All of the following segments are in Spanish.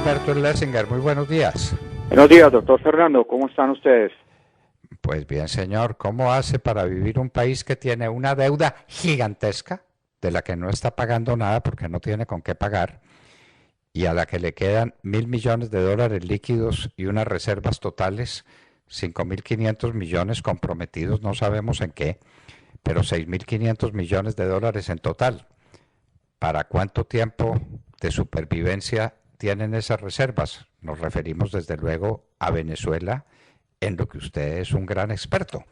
Alberto Lessinger, muy buenos días. Buenos días, doctor Fernando. ¿Cómo están ustedes? Pues bien, señor, ¿cómo hace para vivir un país que tiene una deuda gigantesca, de la que no está pagando nada porque no tiene con qué pagar, y a la que le quedan 1.000 millones de dólares líquidos y unas reservas totales, 5.500 millones comprometidos, no sabemos en qué, pero 6.500 millones de dólares en total? ¿Para cuánto tiempo de supervivencia tienen esas reservas? Nos referimos desde luego a Venezuela, en lo que usted es un gran experto.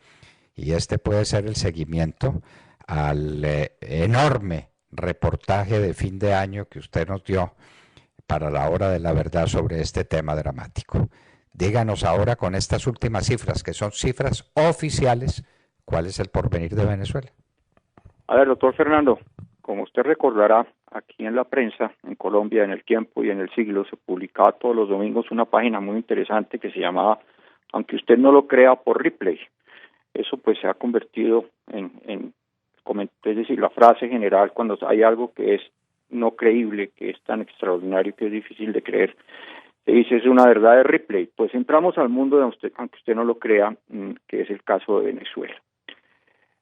Y este puede ser el seguimiento al enorme reportaje de fin de año que usted nos dio para la hora de la verdad sobre este tema dramático. Díganos ahora con estas últimas cifras, que son cifras oficiales, ¿cuál es el porvenir de Venezuela? A ver, doctor Fernando, como usted recordará, aquí en la prensa, en Colombia, en El Tiempo y en El Siglo, se publicaba todos los domingos una página muy interesante que se llamaba Aunque usted no lo crea, por Ripley. Eso pues se ha convertido es decir, la frase general cuando hay algo que es no creíble, que es tan extraordinario que es difícil de creer. Se dice, es una verdad de Ripley. Pues entramos al mundo de usted, aunque usted no lo crea, que es el caso de Venezuela.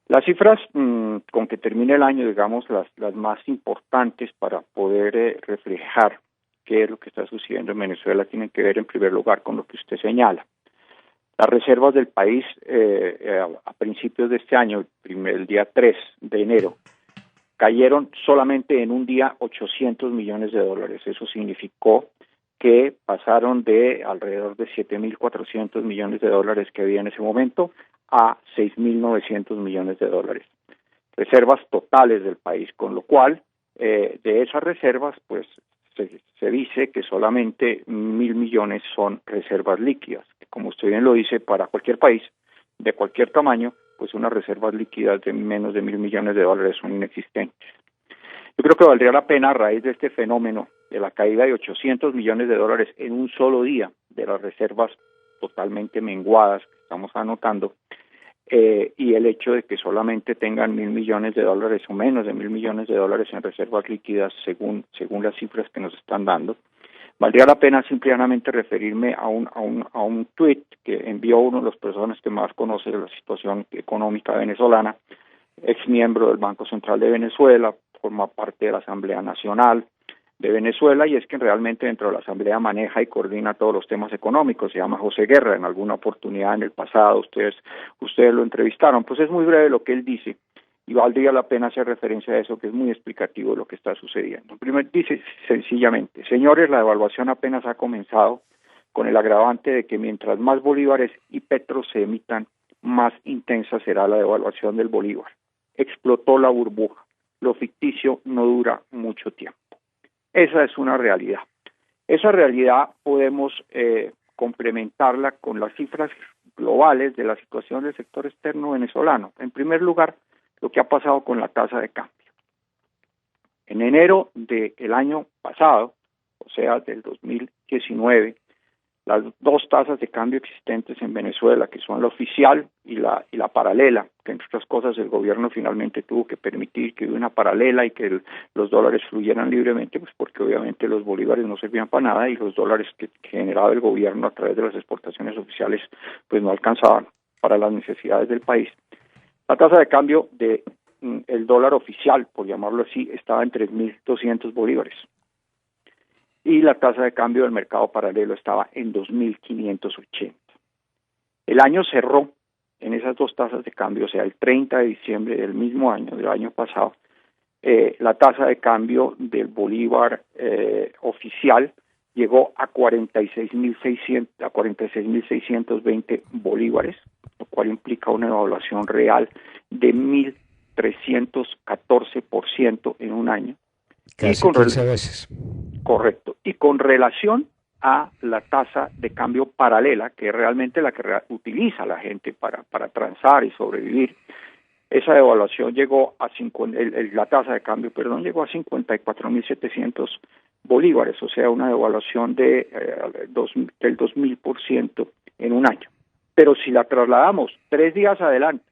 Las cifras con que termina el año, digamos, las más importantes para poder reflejar qué es lo que está sucediendo en Venezuela, tienen que ver en primer lugar con lo que usted señala. Las reservas del país a principios de este año, el día 3 de enero, cayeron solamente en un día 800 millones de dólares. Eso significó que pasaron de alrededor de 7.400 millones de dólares que había en ese momento a 6.900 millones de dólares. Reservas totales del país, con lo cual de esas reservas, pues se dice que solamente 1.000 millones son reservas líquidas. Como usted bien lo dice, para cualquier país de cualquier tamaño, pues unas reservas líquidas de menos de 1.000 millones de dólares son inexistentes. Yo creo que valdría la pena, a raíz de este fenómeno de la caída de 800 millones de dólares en un solo día de las reservas totalmente menguadas que estamos anotando, y el hecho de que solamente tengan 1.000 millones de dólares o menos de 1.000 millones de dólares en reservas líquidas según las cifras que nos están dando, valdría la pena simplemente referirme a un tuit que envió uno de los personas que más conoce de la situación económica venezolana, ex miembro del Banco Central de Venezuela, forma parte de la Asamblea Nacional de Venezuela, y es quien realmente dentro de la Asamblea maneja y coordina todos los temas económicos. Se llama José Guerra. En alguna oportunidad en el pasado ustedes lo entrevistaron. Pues es muy breve lo que él dice y valdría la pena hacer referencia a eso, que es muy explicativo de lo que está sucediendo. Primero dice sencillamente: señores, la devaluación apenas ha comenzado, con el agravante de que mientras más bolívares y petros se emitan, más intensa será la devaluación del bolívar. Explotó la burbuja. Lo ficticio no dura mucho tiempo. Esa es una realidad. Esa realidad podemos complementarla con las cifras globales de la situación del sector externo venezolano. En primer lugar, lo que ha pasado con la tasa de cambio. En enero del año pasado, o sea, del 2019, las dos tasas de cambio existentes en Venezuela, que son la oficial y la paralela, que entre otras cosas el gobierno finalmente tuvo que permitir que hubiera una paralela y que los dólares fluyeran libremente, pues porque obviamente los bolívares no servían para nada y los dólares que generaba el gobierno a través de las exportaciones oficiales pues no alcanzaban para las necesidades del país. La tasa de cambio de el dólar oficial, por llamarlo así, estaba en 3.200 bolívares. Y la tasa de cambio del mercado paralelo estaba en 2.580. El año cerró en esas dos tasas de cambio, o sea, el 30 de diciembre del mismo año, del año pasado, la tasa de cambio del bolívar oficial llegó a 46.620 bolívares, lo cual implica una evaluación real de 1.314% en un año. Casi 15 veces. Correcto. Y con relación a la tasa de cambio paralela, que es realmente la que utiliza la gente para transar y sobrevivir, esa devaluación llegó a la tasa de cambio, llegó a 54.700 bolívares, o sea, una devaluación del 2.000% en un año. Pero si la trasladamos 3 días adelante,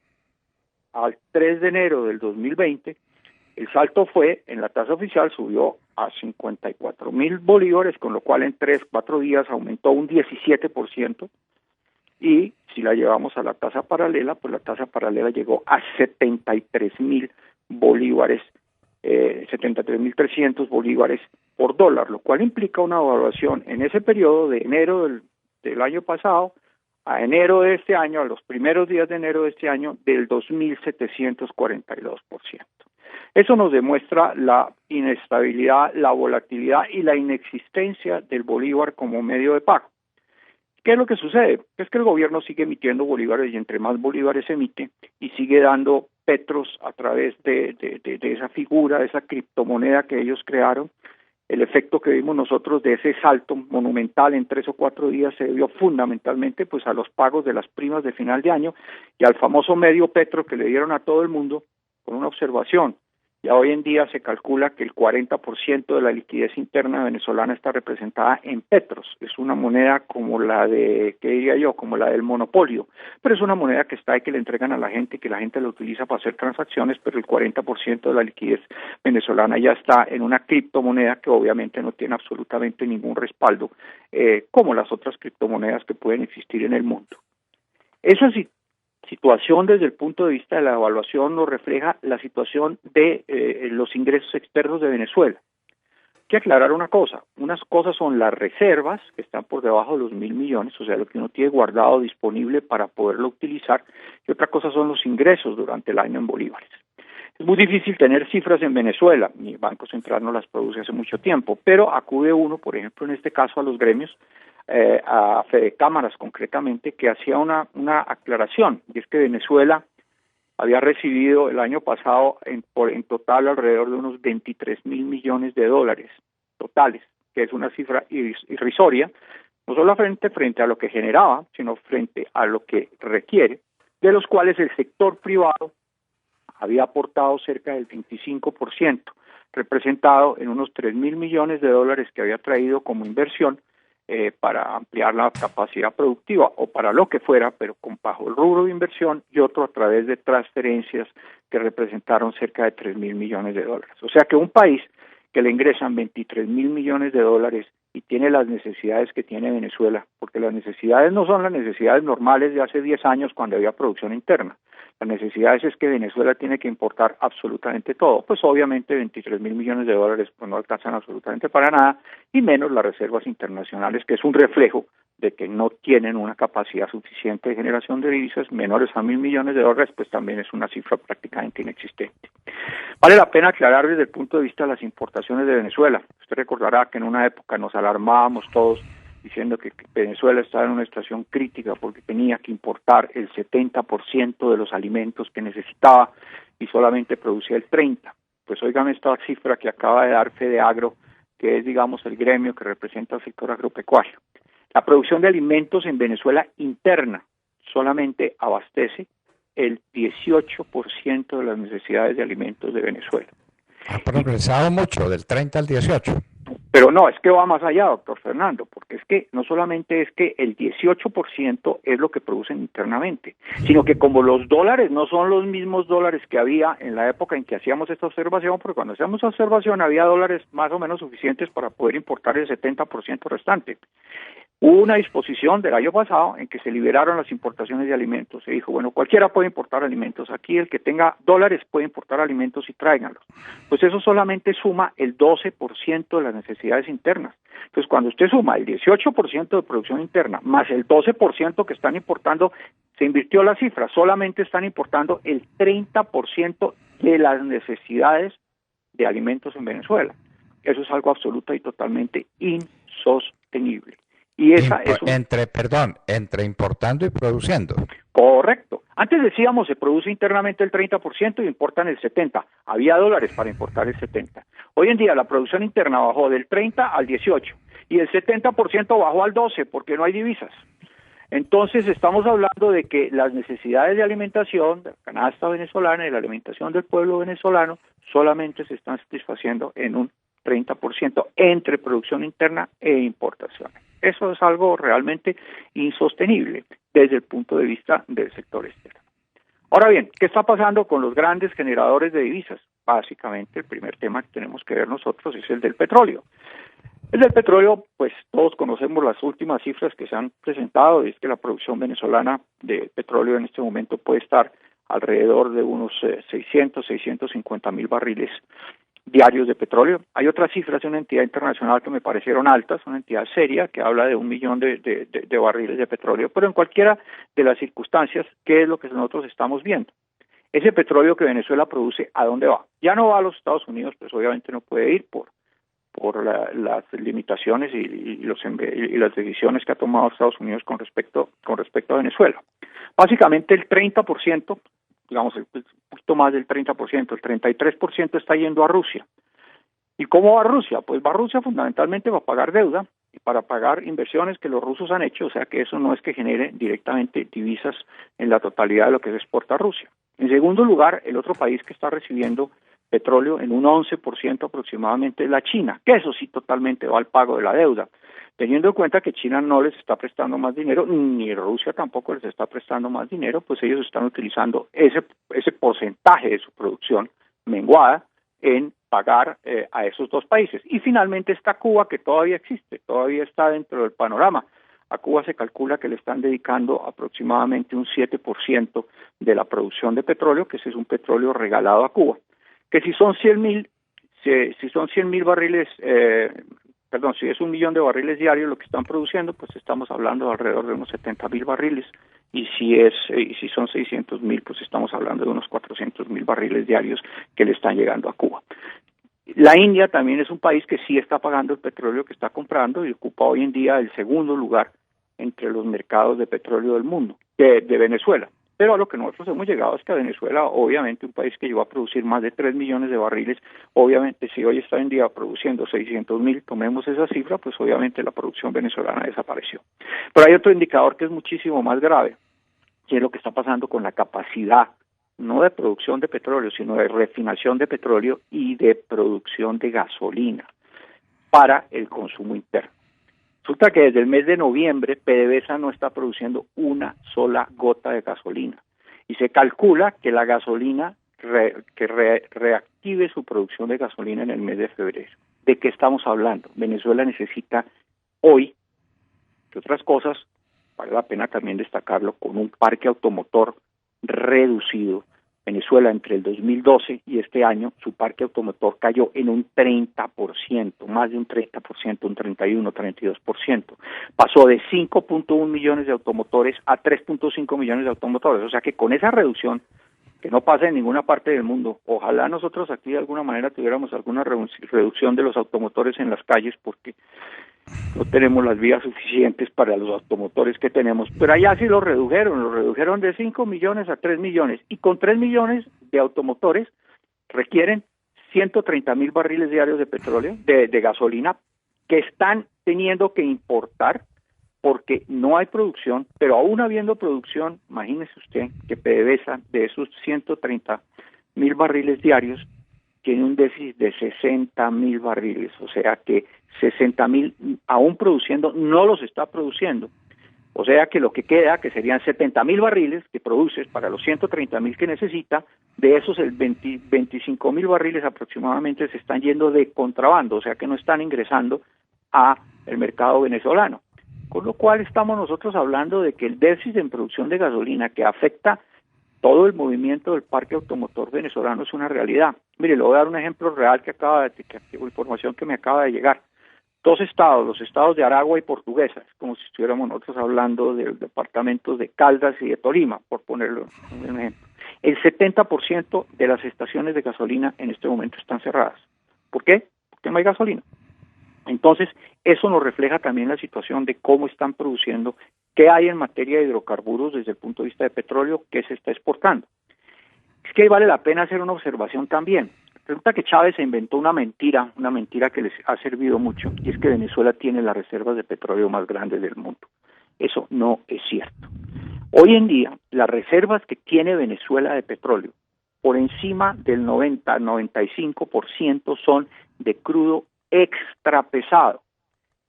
al 3 de enero del 2020, el salto fue, en la tasa oficial subió a 54.000 bolívares, con lo cual en 3-4 días aumentó un 17%, y si la llevamos a la tasa paralela, pues la tasa paralela llegó a 73.000 bolívares, 73.300 bolívares por dólar, lo cual implica una evaluación en ese periodo de enero del año pasado a enero de este año, a los primeros días de enero de este año, del 2.742%. Eso nos demuestra la inestabilidad, la volatilidad y la inexistencia del bolívar como medio de pago. ¿Qué es lo que sucede? Es que el gobierno sigue emitiendo bolívares, y entre más bolívares emite y sigue dando petros a través de esa figura, de esa criptomoneda que ellos crearon. El efecto que vimos nosotros de ese salto monumental en 3 o 4 días se debió fundamentalmente pues a los pagos de las primas de final de año y al famoso medio petro que le dieron a todo el mundo con una observación. Ya hoy en día se calcula que el 40% de la liquidez interna venezolana está representada en petros. Es una moneda como la de, ¿qué diría yo? Como la del monopolio. Pero es una moneda que está y que le entregan a la gente, que la gente la utiliza para hacer transacciones, pero el 40% de la liquidez venezolana ya está en una criptomoneda que obviamente no tiene absolutamente ningún respaldo, como las otras criptomonedas que pueden existir en el mundo. Eso sí. Situación desde el punto de vista de la evaluación nos refleja la situación de los ingresos externos de Venezuela. Hay que aclarar una cosa. Unas cosas son las reservas, que están por debajo de los 1.000 millones, o sea, lo que uno tiene guardado disponible para poderlo utilizar, y otra cosa son los ingresos durante el año en bolívares. Es muy difícil tener cifras en Venezuela, ni el Banco Central no las produce hace mucho tiempo, pero acude uno, por ejemplo, en este caso a los gremios, a Fedecámaras concretamente, que hacía una aclaración, y es que Venezuela había recibido el año pasado en total alrededor de unos 23.000 millones de dólares totales, que es una cifra irrisoria, no solo frente a lo que generaba, sino frente a lo que requiere, de los cuales el sector privado había aportado cerca del 25%, representado en unos 3.000 millones de dólares que había traído como inversión, para ampliar la capacidad productiva o para lo que fuera, pero bajo el rubro de inversión, y otro a través de transferencias que representaron cerca de 3.000 millones de dólares. O sea que un país que le ingresan 23.000 millones de dólares y tiene las necesidades que tiene Venezuela, porque las necesidades no son las necesidades normales de hace 10 años cuando había producción interna. Las necesidades es que Venezuela tiene que importar absolutamente todo. Pues obviamente 23.000 millones de dólares pues no alcanzan absolutamente para nada, y menos las reservas internacionales, que es un reflejo de que no tienen una capacidad suficiente de generación de divisas, menores a 1.000 millones de dólares, pues también es una cifra prácticamente inexistente. Vale la pena aclarar desde el punto de vista de las importaciones de Venezuela. Usted recordará que en una época nos alarmábamos todos diciendo que Venezuela estaba en una situación crítica porque tenía que importar el 70% de los alimentos que necesitaba y solamente producía el 30%. Pues oigan esta cifra que acaba de dar FedeAgro, que es, digamos, el gremio que representa al sector agropecuario. La producción de alimentos en Venezuela interna solamente abastece el 18% de las necesidades de alimentos de Venezuela. Ha progresado mucho, del 30 al 18. Pero no, es que va más allá, doctor Fernando, porque es que no solamente es que el 18% es lo que producen internamente, sino que como los dólares no son los mismos dólares que había en la época en que hacíamos esta observación, porque cuando hacíamos esta observación había dólares más o menos suficientes para poder importar el 70% restante. Hubo una disposición del año pasado en que se liberaron las importaciones de alimentos. Se dijo, bueno, cualquiera puede importar alimentos. Aquí el que tenga dólares puede importar alimentos y tráiganlos. Pues eso solamente suma el 12% de las necesidades internas. Entonces, cuando usted suma el 18% de producción interna más el 12% que están importando, se invirtió la cifra. Solamente están importando el 30% de las necesidades de alimentos en Venezuela. Eso es algo absoluto y totalmente insostenible. Y esa es entre importando y produciendo. Correcto. Antes decíamos se produce internamente el 30% y importan el 70%. Había dólares para importar el 70%. Hoy en día la producción interna bajó del 30 al 18 y el 70% bajó al 12 porque no hay divisas. Entonces estamos hablando de que las necesidades de alimentación de la canasta venezolana y la alimentación del pueblo venezolano solamente se están satisfaciendo en un 30% entre producción interna e importación. Eso es algo realmente insostenible desde el punto de vista del sector externo. Ahora bien, ¿qué está pasando con los grandes generadores de divisas? básicamente el primer tema que tenemos que ver nosotros es el del petróleo. El del petróleo, pues todos conocemos las últimas cifras que se han presentado, y es que la producción venezolana de petróleo en este momento puede estar alrededor de unos 650 mil barriles diarios de petróleo. Hay otras cifras de una entidad internacional que me parecieron altas, una entidad seria que habla de 1 millón de barriles de petróleo, pero en cualquiera de las circunstancias, ¿qué es lo que nosotros estamos viendo? Ese petróleo que Venezuela produce, ¿a dónde va? Ya no va a los Estados Unidos, pues obviamente no puede ir por las limitaciones y las decisiones que ha tomado Estados Unidos con respecto a Venezuela. Básicamente el 30%, digamos un poquito más del 30%, el 33% está yendo a Rusia. ¿Y cómo va Rusia? Pues va Rusia fundamentalmente para pagar deuda y para pagar inversiones que los rusos han hecho, o sea que eso no es que genere directamente divisas en la totalidad de lo que se exporta a Rusia. En segundo lugar, el otro país que está recibiendo petróleo en un 11% aproximadamente es la China, que eso sí totalmente va al pago de la deuda, teniendo en cuenta que China no les está prestando más dinero, ni Rusia tampoco les está prestando más dinero, pues ellos están utilizando ese porcentaje de su producción menguada en pagar a esos dos países. Y finalmente está Cuba, que todavía existe, todavía está dentro del panorama. A Cuba se calcula que le están dedicando aproximadamente un 7% de la producción de petróleo, que ese es un petróleo regalado a Cuba. Que si son 100.000 barriles, si es 1 millón de barriles diarios lo que están produciendo, pues estamos hablando de alrededor de unos 70.000 barriles, y si son 600.000, pues estamos hablando de unos 400.000 barriles diarios que le están llegando a Cuba. La India también es un país que sí está pagando el petróleo que está comprando y ocupa hoy en día el segundo lugar entre los mercados de petróleo del mundo, de Venezuela. Pero a lo que nosotros hemos llegado es que a Venezuela, obviamente un país que llegó a producir más de 3 millones de barriles, obviamente si hoy está en día produciendo 600.000, tomemos esa cifra, pues obviamente la producción venezolana desapareció. Pero hay otro indicador que es muchísimo más grave, que es lo que está pasando con la capacidad, no de producción de petróleo, sino de refinación de petróleo y de producción de gasolina para el consumo interno. Resulta que desde el mes de noviembre PDVSA no está produciendo una sola gota de gasolina y se calcula que la gasolina reactive su producción de gasolina en el mes de febrero. ¿De qué estamos hablando? Venezuela necesita hoy, entre otras cosas, vale la pena también destacarlo, con un parque automotor reducido. Venezuela entre el 2012 y este año, su parque automotor cayó en un 30%, más de un 30%, un 31, 32%. Pasó de 5.1 millones de automotores a 3.5 millones de automotores. O sea que con esa reducción, que no pasa en ninguna parte del mundo, ojalá nosotros aquí de alguna manera tuviéramos alguna reducción de los automotores en las calles, porque no tenemos las vías suficientes para los automotores que tenemos, pero allá sí lo redujeron de 5 millones a 3 millones, y con 3 millones de automotores requieren 130.000 barriles diarios de petróleo, de gasolina, que están teniendo que importar porque no hay producción, pero aún habiendo producción, imagínese usted que PDVSA de esos 130.000 barriles diarios tiene un déficit de 60.000 barriles, o sea que 60.000 aún produciendo no los está produciendo, o sea que lo que queda, que serían 70.000 barriles que produces para los 130.000 que necesita, de esos el 25.000 barriles aproximadamente se están yendo de contrabando, o sea que no están ingresando a el mercado venezolano, con lo cual estamos nosotros hablando de que el déficit en producción de gasolina que afecta todo el movimiento del parque automotor venezolano es una realidad. Mire, le voy a dar un ejemplo real información que me acaba de llegar. Dos estados, los estados de Aragua y Portuguesa, es como si estuviéramos nosotros hablando de los departamentos de Caldas y de Tolima, por ponerlo un ejemplo. El 70% de las estaciones de gasolina en este momento están cerradas. ¿Por qué? Porque no hay gasolina. Entonces, eso nos refleja también la situación de cómo están produciendo, qué hay en materia de hidrocarburos desde el punto de vista de petróleo, qué se está exportando. Es que vale la pena hacer una observación también. Resulta que Chávez se inventó una mentira que les ha servido mucho, y es que Venezuela tiene las reservas de petróleo más grandes del mundo. Eso no es cierto. Hoy en día, las reservas que tiene Venezuela de petróleo, por encima del 90-95% son de crudo extra pesado.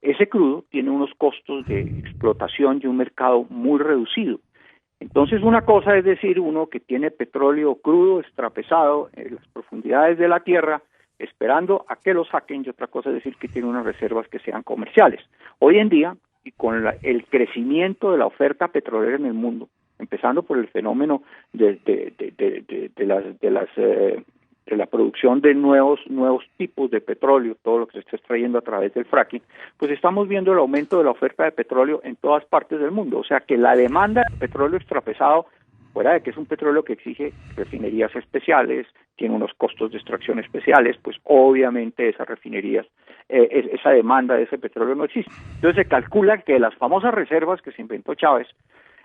Ese crudo tiene unos costos de explotación y un mercado muy reducido. Entonces una cosa es decir uno que tiene petróleo crudo, extrapesado en las profundidades de la tierra, esperando a que lo saquen, y otra cosa es decir que tiene unas reservas que sean comerciales. Hoy en día, y con el crecimiento de la oferta petrolera en el mundo, empezando por el fenómeno de la producción de nuevos tipos de petróleo, todo lo que se está extrayendo a través del fracking, pues estamos viendo el aumento de la oferta de petróleo en todas partes del mundo. O sea que la demanda de petróleo extrapesado, fuera de que es un petróleo que exige refinerías especiales, tiene unos costos de extracción especiales, pues obviamente esas refinerías, esa demanda de ese petróleo no existe. Entonces se calcula que las famosas reservas que se inventó Chávez,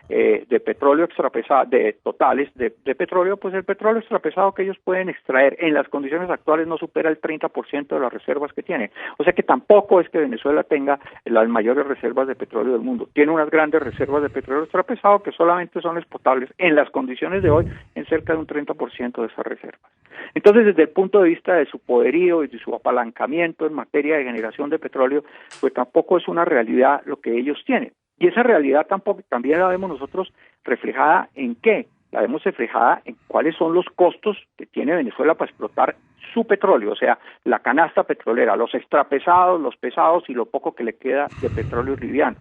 de petróleo extrapesado, de totales de petróleo, pues el petróleo extrapesado que ellos pueden extraer en las condiciones actuales no supera el 30% de las reservas que tiene. O sea que tampoco es que Venezuela tenga las mayores reservas de petróleo del mundo. Tiene unas grandes reservas de petróleo extrapesado que solamente son exportables en las condiciones de hoy en cerca de un 30% de esas reservas. Entonces, desde el punto de vista de su poderío y de su apalancamiento en materia de generación de petróleo, pues tampoco es una realidad lo que ellos tienen. Y esa realidad también la vemos nosotros reflejada en qué, la vemos reflejada en cuáles son los costos que tiene Venezuela para explotar su petróleo, o sea, la canasta petrolera, los extrapesados, los pesados y lo poco que le queda de petróleo liviano.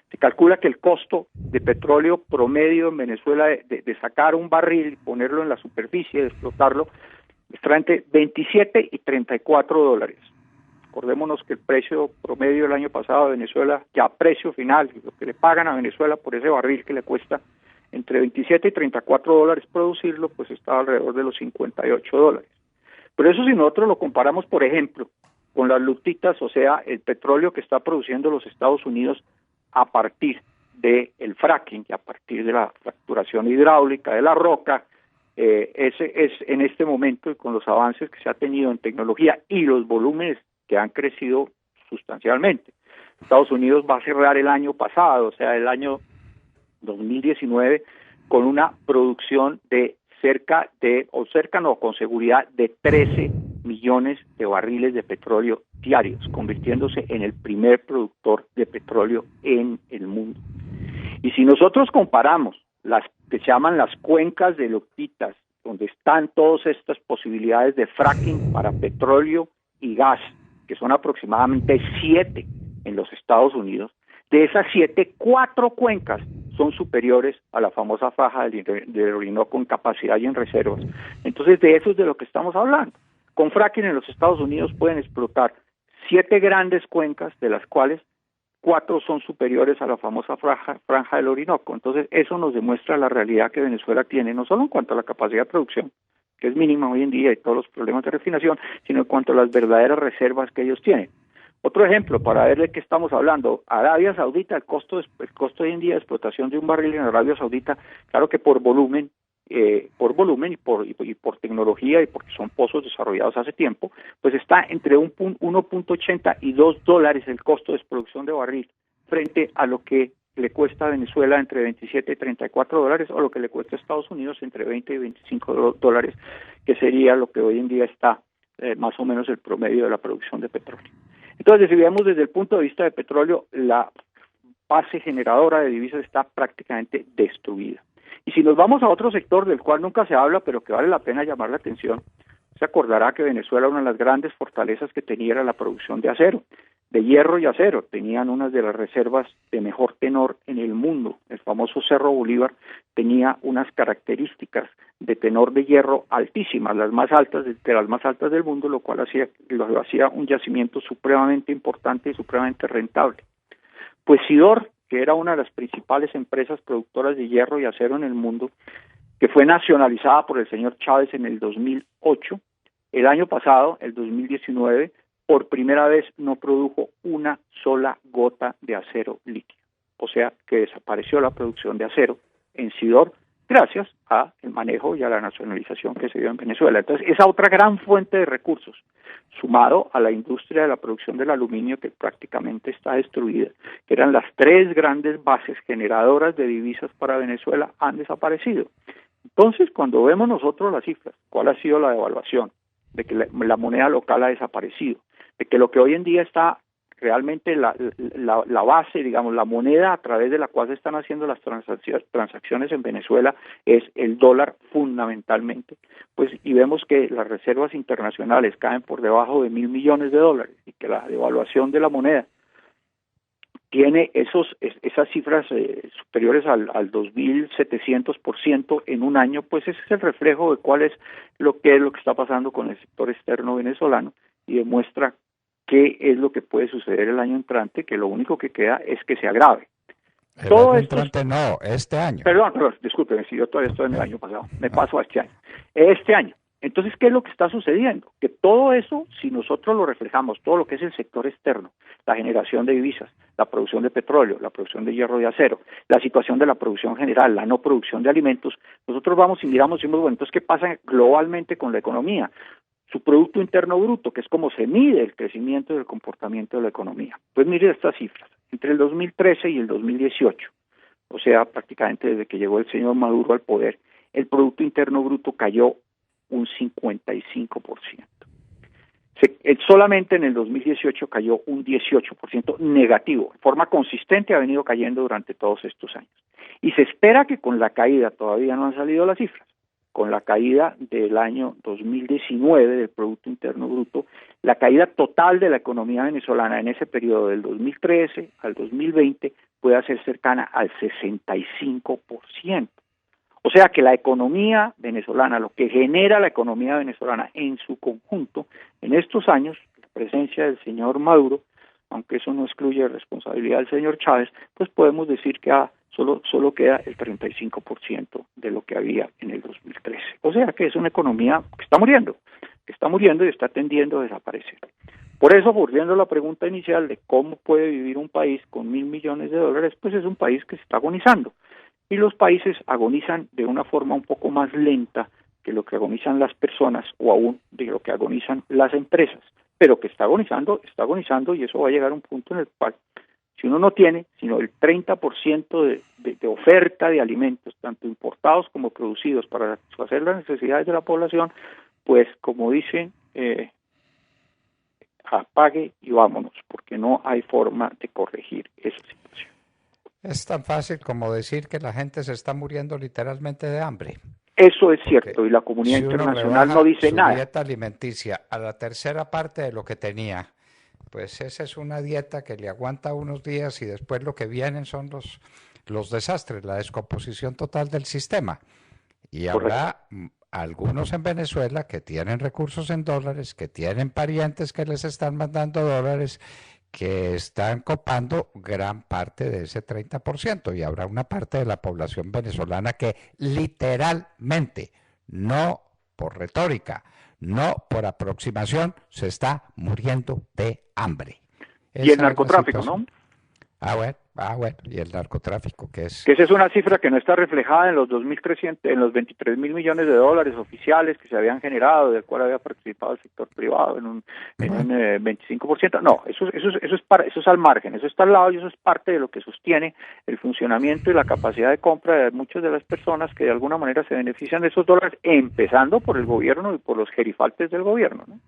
Se calcula que el costo de petróleo promedio en Venezuela de sacar un barril y ponerlo en la superficie, de explotarlo, está entre 27 y 34 dólares. Acordémonos que el precio promedio del año pasado de Venezuela, ya precio final, lo que le pagan a Venezuela por ese barril que le cuesta entre 27 y 34 dólares producirlo, pues está alrededor de los 58 dólares. Pero eso si nosotros lo comparamos, por ejemplo, con las lutitas, o sea, el petróleo que está produciendo los Estados Unidos a partir del fracking, y a partir de la fracturación hidráulica de la roca, ese es en este momento, y con los avances que se ha tenido en tecnología y los volúmenes que han crecido sustancialmente. Estados Unidos va a cerrar el año pasado, o sea, el año 2019, con una producción de con seguridad de 13 millones de barriles de petróleo diarios, convirtiéndose en el primer productor de petróleo en el mundo. Y si nosotros comparamos las que se llaman las cuencas de lutitas, donde están todas estas posibilidades de fracking para petróleo y gas, que son aproximadamente 7 en los Estados Unidos, de esas 7, 4 cuencas son superiores a la famosa faja del Orinoco en capacidad y en reservas. Entonces, de eso es de lo que estamos hablando. Con fracking en los Estados Unidos pueden explotar 7 grandes cuencas, de las cuales 4 son superiores a la famosa franja del Orinoco. Entonces, eso nos demuestra la realidad que Venezuela tiene, no solo en cuanto a la capacidad de producción, que es mínima hoy en día, y todos los problemas de refinación, sino en cuanto a las verdaderas reservas que ellos tienen. Otro ejemplo, para ver de qué estamos hablando, Arabia Saudita, el costo hoy en día de explotación de un barril en Arabia Saudita, claro que por volumen y por tecnología, y porque son pozos desarrollados hace tiempo, pues está entre 1.80 y 2 dólares el costo de producción de barril, frente a lo que le cuesta a Venezuela entre 27 y 34 dólares, o lo que le cuesta a Estados Unidos entre 20 y 25 dólares, que sería lo que hoy en día está más o menos el promedio de la producción de petróleo. Entonces, si vemos desde el punto de vista de petróleo, la base generadora de divisas está prácticamente destruida. Y si nos vamos a otro sector del cual nunca se habla, pero que vale la pena llamar la atención, se acordará que Venezuela, una de las grandes fortalezas que tenía era la producción de acero, de hierro y acero. Tenían unas de las reservas de mejor tenor en el mundo. El famoso Cerro Bolívar tenía unas características de tenor de hierro altísimas, las más altas de las más altas del mundo, lo cual lo hacía un yacimiento supremamente importante y supremamente rentable. Pues Sidor, que era una de las principales empresas productoras de hierro y acero en el mundo, que fue nacionalizada por el señor Chávez en el 2008, el año pasado, el 2019, por primera vez no produjo una sola gota de acero líquido. O sea que desapareció la producción de acero en Sidor gracias al manejo y a la nacionalización que se dio en Venezuela. Entonces, esa otra gran fuente de recursos, sumado a la industria de la producción del aluminio que prácticamente está destruida, que eran las 3 grandes bases generadoras de divisas para Venezuela, han desaparecido. Entonces, cuando vemos nosotros las cifras, ¿cuál ha sido la devaluación? De que la moneda local ha desaparecido, de que lo que hoy en día está realmente la base, digamos, la moneda a través de la cual se están haciendo las transacciones en Venezuela es el dólar fundamentalmente, pues, y vemos que las reservas internacionales caen por debajo de $1.000 millones y que la devaluación de la moneda tiene esas cifras superiores al 2.700% en un año, pues ese es el reflejo de cuál es lo que está pasando con el sector externo venezolano y demuestra qué es lo que puede suceder el año entrante, que lo único que queda es que se agrave. El todo año entrante no, este año. Perdón, discúlpeme, si yo todavía estoy en el año pasado, me paso a este año. Este año. Entonces, ¿qué es lo que está sucediendo? Que todo eso, si nosotros lo reflejamos, todo lo que es el sector externo, la generación de divisas, la producción de petróleo, la producción de hierro y acero, la situación de la producción general, la no producción de alimentos, nosotros vamos y miramos y decimos, bueno, entonces, ¿qué pasa globalmente con la economía? Su Producto Interno Bruto, que es como se mide el crecimiento y el comportamiento de la economía. Pues mire estas cifras, entre el 2013 y el 2018, o sea, prácticamente desde que llegó el señor Maduro al poder, el Producto Interno Bruto cayó un 55%. Solamente en el 2018 cayó un 18% negativo. De forma consistente ha venido cayendo durante todos estos años. Y se espera que con la caída, todavía no han salido las cifras, con la caída del año 2019 del Producto Interno Bruto, la caída total de la economía venezolana en ese periodo del 2013 al 2020 pueda ser cercana al 65%. O sea que la economía venezolana, lo que genera la economía venezolana en su conjunto, en estos años, la presencia del señor Maduro, aunque eso no excluye responsabilidad del señor Chávez, pues podemos decir que solo queda el 35% de lo que había en el 2013. O sea que es una economía que está muriendo y está tendiendo a desaparecer. Por eso, volviendo a la pregunta inicial de cómo puede vivir un país con $1.000 millones, pues es un país que se está agonizando. Y los países agonizan de una forma un poco más lenta que lo que agonizan las personas o aún de lo que agonizan las empresas, pero que está agonizando y eso va a llegar a un punto en el cual si uno no tiene sino el 30% de oferta de alimentos, tanto importados como producidos para satisfacer las necesidades de la población, pues como dicen, apague y vámonos, porque no hay forma de corregir esa situación. Es tan fácil como decir que la gente se está muriendo literalmente de hambre. Eso es cierto, y la comunidad internacional no dice nada. Si dieta alimenticia a la tercera parte de lo que tenía, pues esa es una dieta que le aguanta unos días y después lo que vienen son los desastres, la descomposición total del sistema. Y habrá algunos en Venezuela que tienen recursos en dólares, que tienen parientes que les están mandando dólares, que están copando gran parte de ese 30%, y habrá una parte de la población venezolana que literalmente, no por retórica, no por aproximación, se está muriendo de hambre. Y el narcotráfico, ¿no? Bueno, y el narcotráfico, que esa es una cifra que no está reflejada en los 2.300, en los $23.000 millones oficiales que se habían generado, del cual había participado el sector privado en un 25%. No, eso es al margen, eso está al lado y eso es parte de lo que sostiene el funcionamiento y la capacidad de compra de muchas de las personas que de alguna manera se benefician de esos dólares, empezando por el gobierno y por los gerifaltes del gobierno, ¿no?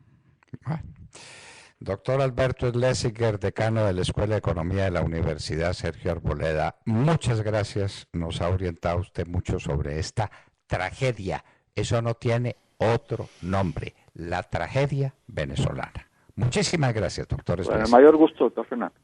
Doctor Alberto Schlesinger, decano de la Escuela de Economía de la Universidad Sergio Arboleda, muchas gracias. Nos ha orientado usted mucho sobre esta tragedia. Eso no tiene otro nombre, la tragedia venezolana. Muchísimas gracias, doctor Schlesinger. Con el mayor gusto, doctor Fernando.